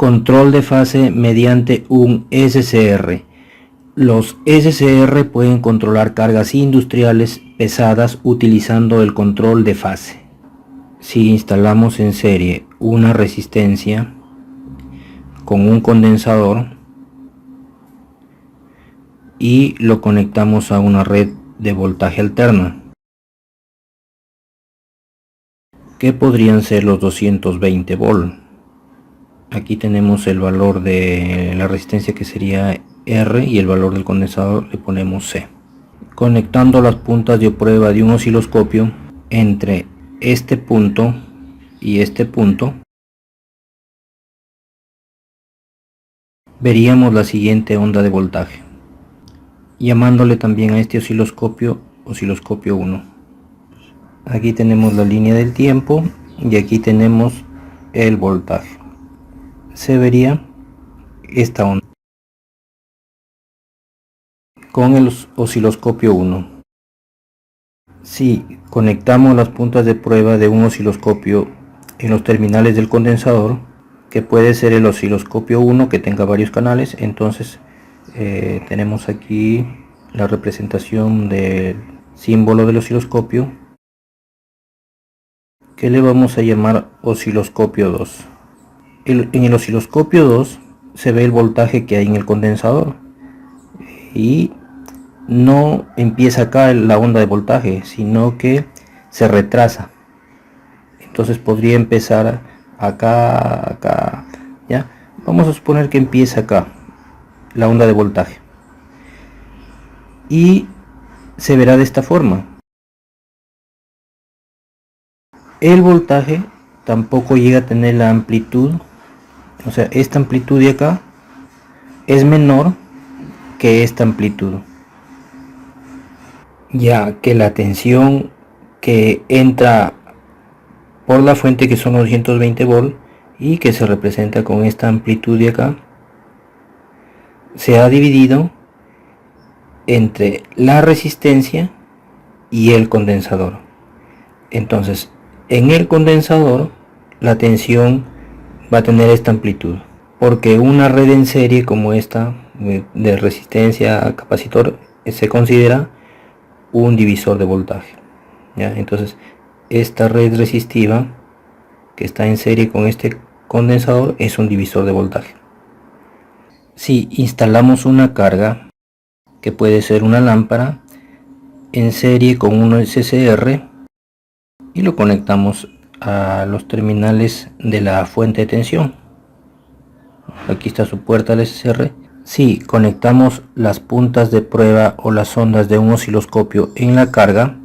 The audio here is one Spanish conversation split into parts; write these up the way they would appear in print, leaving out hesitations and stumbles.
Control de fase mediante un SCR. Los SCR pueden controlar cargas industriales pesadas utilizando el control de fase. Si instalamos en serie una resistencia con un condensador y lo conectamos a una red de voltaje alterna, que podrían ser los 220 volt. Aquí tenemos el valor de la resistencia, que sería R, y el valor del condensador le ponemos C. Conectando las puntas de prueba de un osciloscopio entre este punto y este punto, veríamos la siguiente onda de voltaje, llamándole también a este osciloscopio 1. Aquí tenemos la línea del tiempo y aquí tenemos el voltaje. Se vería esta onda con el osciloscopio 1. Si conectamos las puntas de prueba de un osciloscopio en los terminales del condensador, que puede ser el osciloscopio 1 que tenga varios canales, entonces tenemos aquí la representación del símbolo del osciloscopio, que le vamos a llamar osciloscopio 2. En el osciloscopio 2 se ve el voltaje que hay en el condensador y no empieza acá la onda de voltaje, sino que se retrasa. Entonces podría empezar acá, ya. Vamos a suponer que empieza acá la onda de voltaje y se verá de esta forma. El voltaje tampoco llega a tener la amplitud, o sea, esta amplitud de acá es menor que esta amplitud, ya que la tensión que entra por la fuente, que son los 220 volt y que se representa con esta amplitud de acá, se ha dividido entre la resistencia y el condensador. Entonces en el condensador la tensión va a tener esta amplitud, porque una red en serie como esta de resistencia a capacitor se considera un divisor de voltaje, ¿ya? Entonces esta red resistiva que está en serie con este condensador es un divisor de voltaje. Si instalamos una carga, que puede ser una lámpara, en serie con un SCR y lo conectamos a los terminales de la fuente de tensión, aquí está su puerta del SCR. Si conectamos las puntas de prueba o las ondas de un osciloscopio en la carga,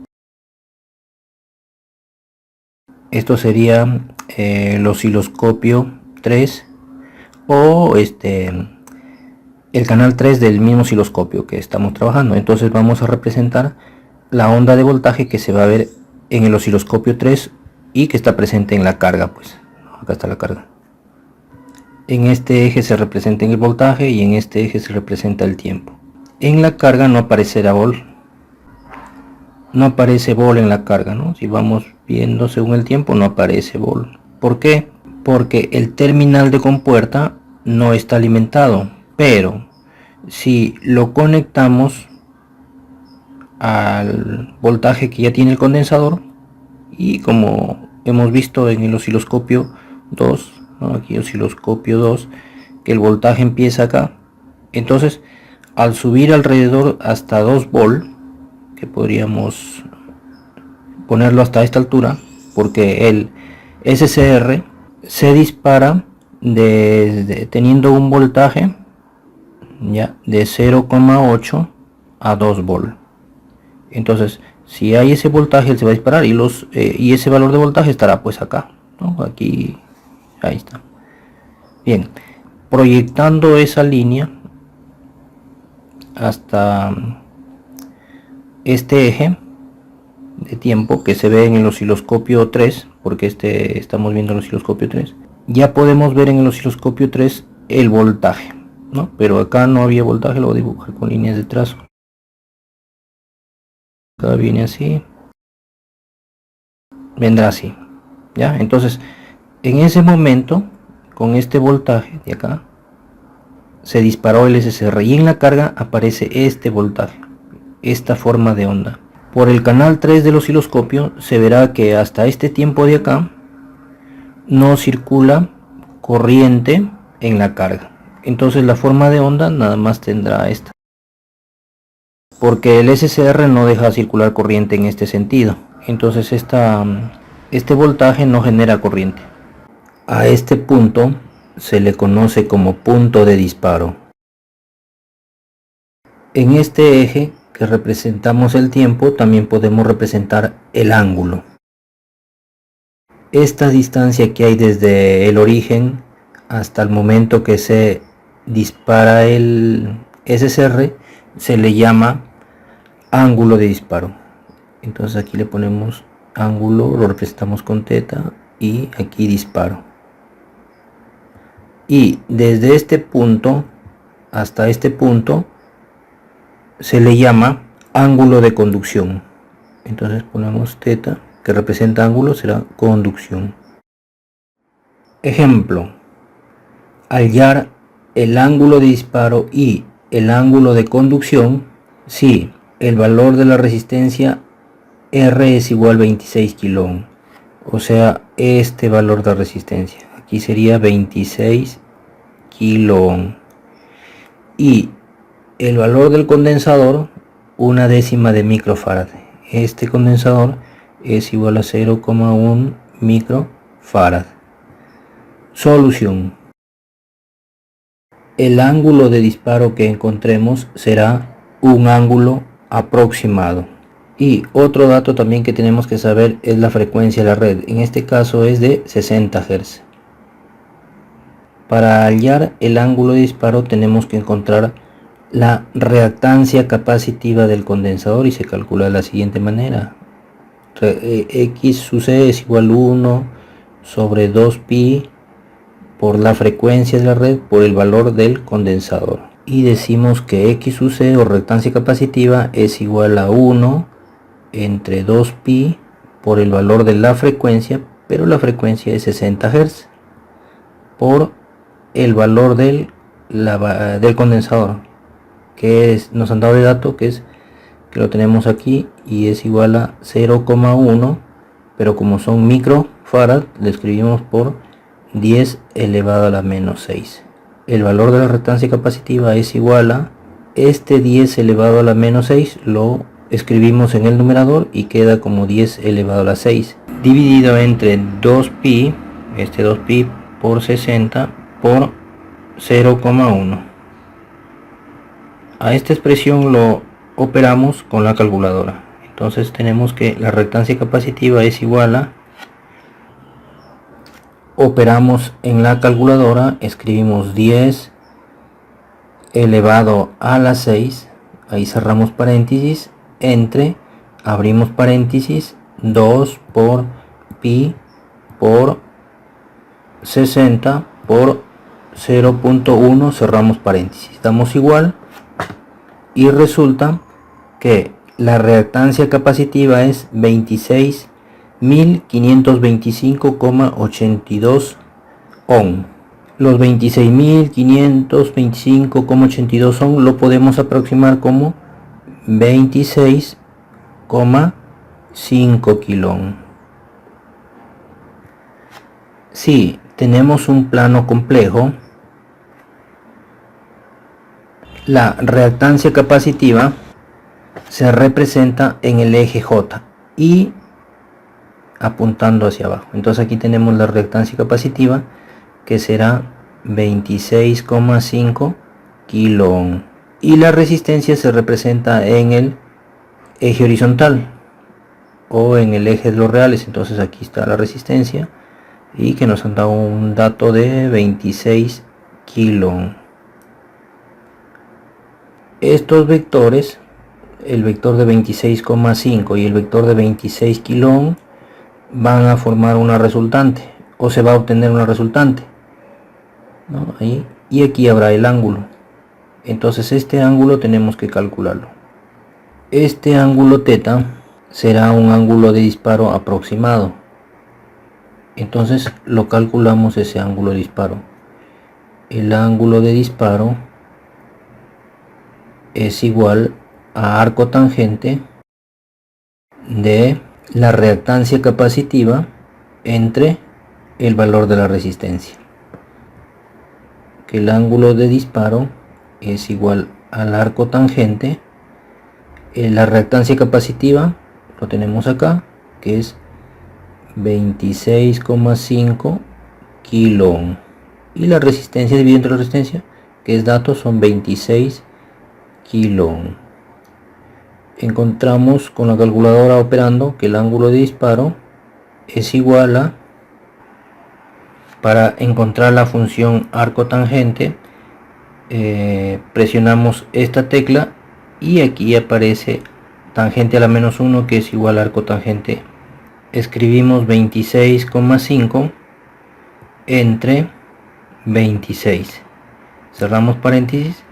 esto sería el osciloscopio 3 o el canal 3 del mismo osciloscopio que estamos trabajando. Entonces vamos a representar la onda de voltaje que se va a ver en el osciloscopio 3 y que está presente en la carga. Pues acá está la carga. En este eje se representa el voltaje y en este eje se representa el tiempo. En la carga no aparecerá volt, no aparece volt en la carga, ¿no? Si vamos viendo según el tiempo, no aparece volt. ¿Por qué? Porque el terminal de compuerta no está alimentado, pero si lo conectamos al voltaje que ya tiene el condensador, y como hemos visto en el osciloscopio 2, ¿no? Aquí osciloscopio 2, que el voltaje empieza acá, entonces al subir alrededor hasta 2 volt, que podríamos ponerlo hasta esta altura, porque el SCR se dispara teniendo un voltaje ya de 0,8 a 2 volt. Entonces si hay ese voltaje, él se va a disparar y ese valor de voltaje estará pues acá, ¿no? Aquí, ahí está. Bien, proyectando esa línea hasta este eje de tiempo que se ve en el osciloscopio 3, porque estamos viendo el osciloscopio 3, ya podemos ver en el osciloscopio 3 el voltaje, ¿no? Pero acá no había voltaje, lo voy a dibujar con líneas de trazo. Acá viene así, vendrá así, ¿ya? Entonces en ese momento, con este voltaje de acá se disparó el SSR y en la carga aparece este voltaje, esta forma de onda. Por el canal 3 del osciloscopio se verá que hasta este tiempo de acá no circula corriente en la carga. Entonces la forma de onda nada más tendrá esta, porque el SSR no deja circular corriente en este sentido. Entonces este voltaje no genera corriente. A este punto se le conoce como punto de disparo. En este eje que representamos el tiempo también podemos representar el ángulo. Esta distancia que hay desde el origen hasta el momento que se dispara el SSR se le llama ángulo de disparo. Entonces aquí le ponemos ángulo, lo representamos con θ y aquí disparo. Y desde este punto hasta este punto se le llama ángulo de conducción. Entonces ponemos θ, que representa ángulo, será conducción. Ejemplo: hallar el ángulo de disparo y el ángulo de conducción si el valor de la resistencia R es igual a 26 kΩ. O sea, este valor de resistencia aquí sería 26 kΩ. Y el valor del condensador, 1/10 de microfarad. Este condensador es igual a 0,1 microfarad. Solución: el ángulo de disparo que encontremos será un ángulo aproximado. Y otro dato también que tenemos que saber es la frecuencia de la red. En este caso es de 60 Hz. Para hallar el ángulo de disparo tenemos que encontrar la reactancia capacitiva del condensador y se calcula de la siguiente manera: X sub C es igual a 1 sobre 2pi por la frecuencia de la red por el valor del condensador, y decimos que X sub C o reactancia capacitiva es igual a 1 entre 2pi por el valor de la frecuencia, pero la frecuencia es 60 Hz, por el valor del condensador, que nos han dado de dato que lo tenemos aquí y es igual a 0,1, pero como son microfarad le escribimos por 10 elevado a la menos 6. El valor de la reactancia capacitiva es igual a este 10 elevado a la menos 6, lo escribimos en el numerador y queda como 10 elevado a la 6 dividido entre 2pi, este 2pi por 60 por 0,1. A esta expresión lo operamos con la calculadora. Entonces tenemos que la reactancia capacitiva es igual a, operamos en la calculadora, escribimos 10 elevado a la 6, ahí cerramos paréntesis, entre, abrimos paréntesis, 2 por pi por 60 por 0.1, cerramos paréntesis, damos igual, y resulta que la reactancia capacitiva es 26.525,82 ohm. Los 26.525,82 ohm lo podemos aproximar como 26,5 kΩ. Si tenemos un plano complejo, la reactancia capacitiva se representa en el eje J y apuntando hacia abajo. Entonces aquí tenemos la reactancia capacitiva, que será 26,5 kΩ, y la resistencia se representa en el eje horizontal o en el eje de los reales. Entonces aquí está la resistencia y que nos han dado un dato de 26 kΩ. Estos vectores, el vector de 26,5 y el vector de 26 kΩ, van a formar una resultante, o se va a obtener una resultante, ¿no? Ahí, y aquí habrá el ángulo. Entonces este ángulo tenemos que calcularlo. Este ángulo θ será un ángulo de disparo aproximado. Entonces lo calculamos ese ángulo de disparo. El ángulo de disparo es igual a arco tangente de la reactancia capacitiva entre el valor de la resistencia. Que el ángulo de disparo es igual al arco tangente. La reactancia capacitiva lo tenemos acá, que es 26,5 kilo ohm, y la resistencia dividida entre la resistencia, que es datos, son 26 kilo ohm. Encontramos con la calculadora operando que el ángulo de disparo es igual a, para encontrar la función arco tangente, presionamos esta tecla y aquí aparece tangente a la menos 1, que es igual a arco tangente. Escribimos 26,5 entre 26, cerramos paréntesis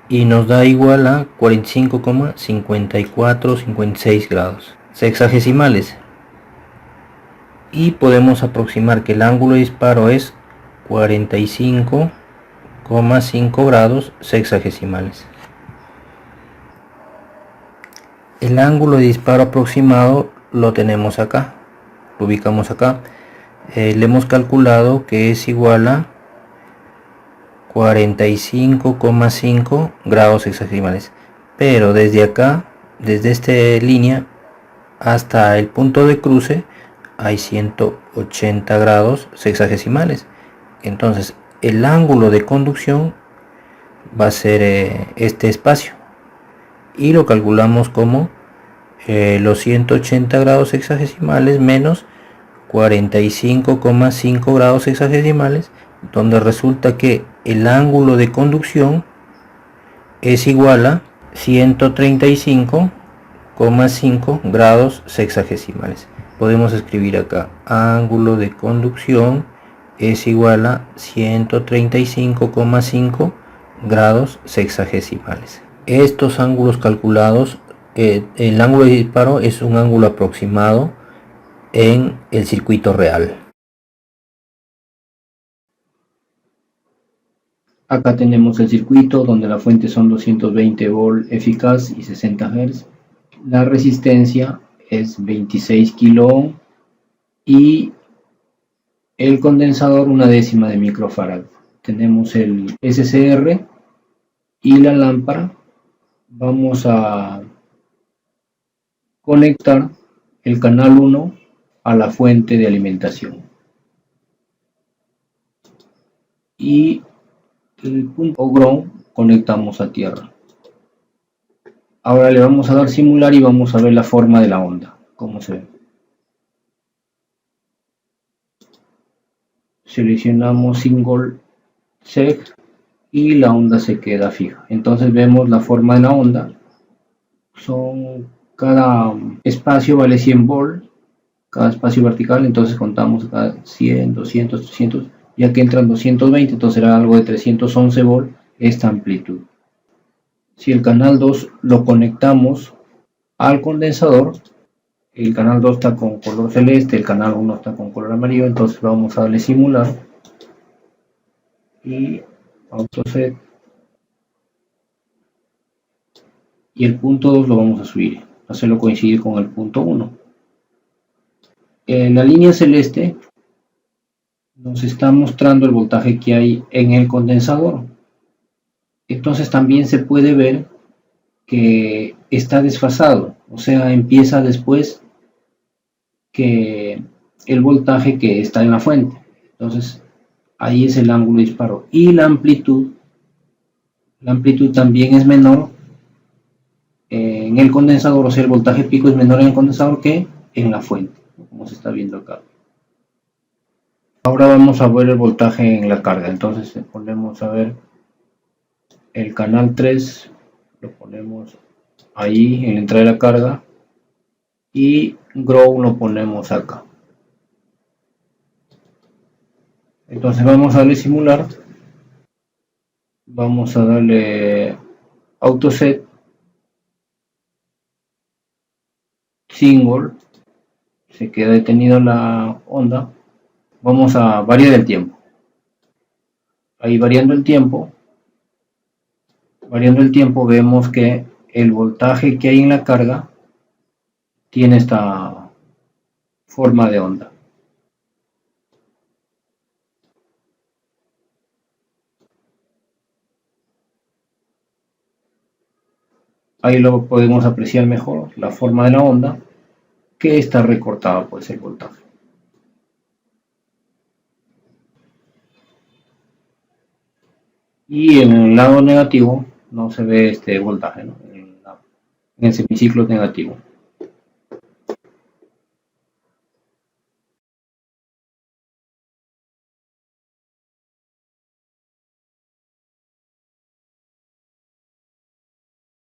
y nos da igual a 45,5456 grados sexagesimales, y podemos aproximar que el ángulo de disparo es 45,5 grados sexagesimales. El ángulo de disparo aproximado lo tenemos acá, lo ubicamos acá. Le hemos calculado que es igual a 45,5 grados sexagesimales, pero desde acá, desde esta línea hasta el punto de cruce, hay 180 grados sexagesimales. Entonces el ángulo de conducción va a ser este espacio, y lo calculamos como los 180 grados sexagesimales menos 45,5 grados sexagesimales, donde resulta que el ángulo de conducción es igual a 135,5 grados sexagesimales. Podemos escribir acá: ángulo de conducción es igual a 135,5 grados sexagesimales. Estos ángulos calculados, el ángulo de disparo es un ángulo aproximado en el circuito real. Acá tenemos el circuito donde la fuente son 220 volt eficaz y 60 Hz. La resistencia es 26 kilo ohm y el condensador 1/10 de microfarad. Tenemos el SCR y la lámpara. Vamos a conectar el canal 1 a la fuente de alimentación. Y el punto ground conectamos a tierra. Ahora le vamos a dar simular y vamos a ver la forma de la onda, cómo se ve. Seleccionamos single seg y la onda se queda fija. Entonces vemos la forma de la onda. Cada espacio vale 100 volt, cada espacio vertical, entonces contamos cada 100, 200, 300, ya que entran 220, entonces será algo de 311 volt esta amplitud. Si el canal 2 lo conectamos al condensador, el canal 2 está con color celeste, el canal 1 está con color amarillo, entonces vamos a darle simular y autoset, y el punto 2 lo vamos a subir, hacerlo coincidir con el punto 1. La línea celeste nos está mostrando el voltaje que hay en el condensador. Entonces también se puede ver que está desfasado, o sea, empieza después que el voltaje que está en la fuente. Entonces ahí es el ángulo de disparo. Y la amplitud también es menor en el condensador, o sea, el voltaje pico es menor en el condensador que en la fuente, como se está viendo acá. Ahora vamos a ver el voltaje en la carga. Entonces ponemos a ver el canal 3, lo ponemos ahí en la entrada de la carga, y grow lo ponemos acá. Entonces vamos a darle simular, vamos a darle autoset, single, se queda detenido la onda, vamos a variar el tiempo. Ahí variando el tiempo vemos que el voltaje que hay en la carga tiene esta forma de onda. Ahí lo podemos apreciar mejor, la forma de la onda, que está recortada pues el voltaje. Y en el lado negativo no se ve este voltaje, ¿no? En el semiciclo negativo.